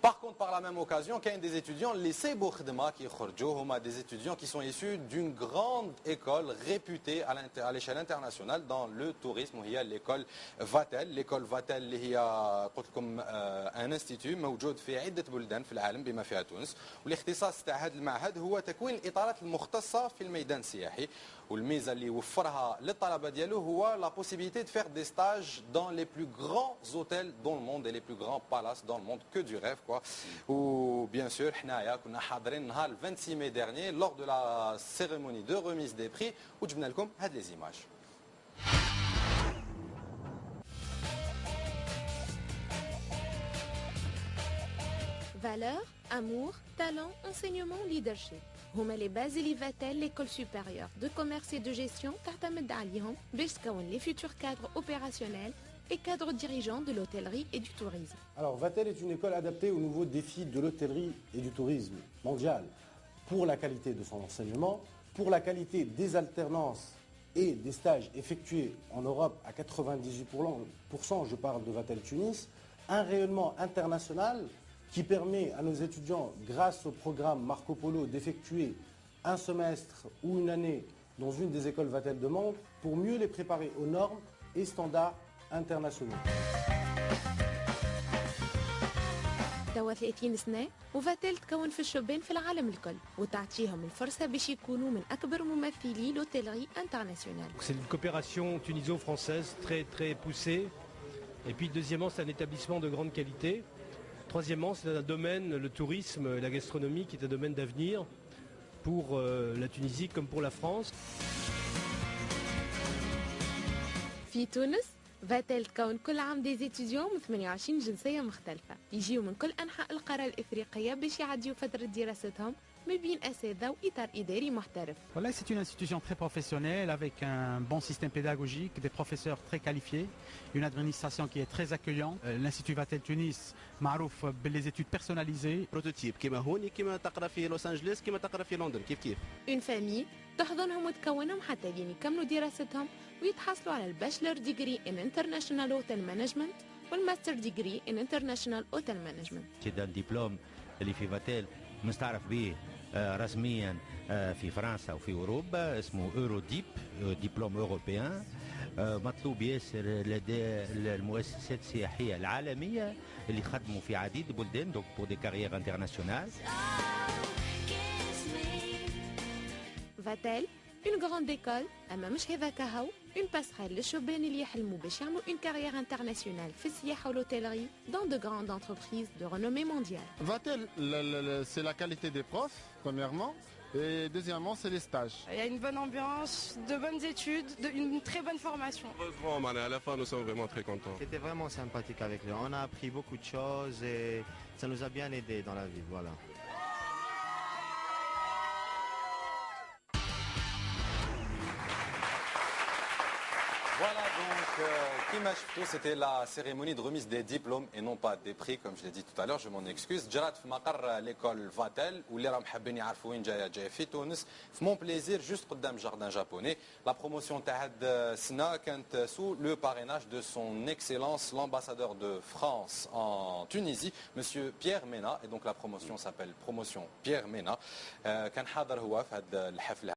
Par contre, par la même occasion, il y a des étudiants, les Sebo Khdma qui des étudiants qui sont issus d'une grande école réputée à l'échelle internationale dans le tourisme, il y a l'école Vatel. L'école Vatel, il y a un institut موجود في عدة بلدان في العالم بما فيها تونس، والاختصاص تاع هذا المعهد هو تكوين الإطارات المختصة في الميدان السياحي، والميزة اللي وفرها للطلبة ديالو هو la possibilité de faire des stages dans les plus grands hôtels dans le monde et les plus grands palaces dans le monde, que du rêve quoi. Ou bien sûr, حنايا كنا حاضرين نهار 26 mai dernier lors de la cérémonie de remise des prix وجبنا لكم هاد les images. Valeurs, amour, talent, enseignement, leadership. هما les bases اللي فاتل l'école supérieure de commerce et de gestion تعتمد عليهم باش تكون les futurs cadres opérationnels et cadres dirigeants de l'hôtellerie et du tourisme. Alors Vatel est une école adaptée aux nouveaux défis de l'hôtellerie et du tourisme mondial pour la qualité de son enseignement, pour la qualité des alternances et des stages effectués en Europe à 98%, je parle de Vatel Tunis, un rayonnement international qui permet à nos étudiants, grâce au programme Marco Polo, d'effectuer un semestre ou une année dans une des écoles Vatel de monde pour mieux les préparer aux normes et standards internationaux. توا 30 سنة وفاتل تكون في الشبان في العالم الكل وتعطيهم الفرصة باش يكونوا من أكبر ممثلي l'hôtellerie internationale. C'est une coopération tuniso-française très très poussée. Et puis deuxièmement, c'est un établissement de grande qualité. Troisièmement, c'est un domaine, le tourisme et la gastronomie, qui est un domaine d'avenir pour la Tunisie comme pour la France. في تونس فاتل تكون كل عام دي étudiants من 28 جنسية مختلفة يجيوا من كل أنحاء القارة الإفريقية باش يعديوا فترة دراستهم ما بين أساتذة وإطار إداري محترف. Voilà, c'est une institution très professionnelle avec un bon système pédagogique, des professeurs très qualifiés, une administration qui est très accueillante. L'Institut Vatel Tunis معروف باللي études personnalisées. بروتوتيب كيما هوني كيما تقرا في لوس انجلوس كيما تقرا في لندن كيف. Une famille تحضنهم وتكونهم حتى لين يكملوا دراستهم ويتحصلوا على الباشلر ديجري in International Hotel Management والماستر ديجري in International Hotel Management. كده الدبلوم اللي في فاتيل مستعرف به رسميا في فرنسا وفي اوروبا اسمه اوروديب دبلوم اوروبيان مطلوب ياسر لدى المؤسسات السياحيه العالميه اللي خدموا في عديد البلدان دونك بور دي كارير انترناسيونال. فاتل une grande école أما مش هذاك هو une passerelle للشبان اللي يحلموا باش يعملوا une carrière internationale في السياحة والهوتيلري dans de grandes entreprises de renommée mondiale. Vatel, c'est la qualité des profs, premièrement, et deuxièmement, c'est les stages. Il y a une bonne ambiance, de bonnes études, une très bonne formation. Heureusement, à la fin, nous sommes vraiment très contents. C'était vraiment sympathique avec eux. On a appris beaucoup de choses et ça nous a bien aidé dans la vie. Voilà. Voilà donc, c'était la cérémonie de remise des diplômes et non pas des prix, comme je l'ai dit tout à l'heure, je m'en excuse. جرات في مقر l'école Vatel واللي راهم حابين يعرفوا وين جايه في تونس في مون بليزير جوست قدام جاردان جابوني. La promotion تاع هاد السنه كانت sous le parrainage de son excellence l'ambassadeur de France en Tunisie, monsieur Pierre Mena, et donc la promotion s'appelle promotion Pierre Mena. كان حاضر هو في هاد الحفل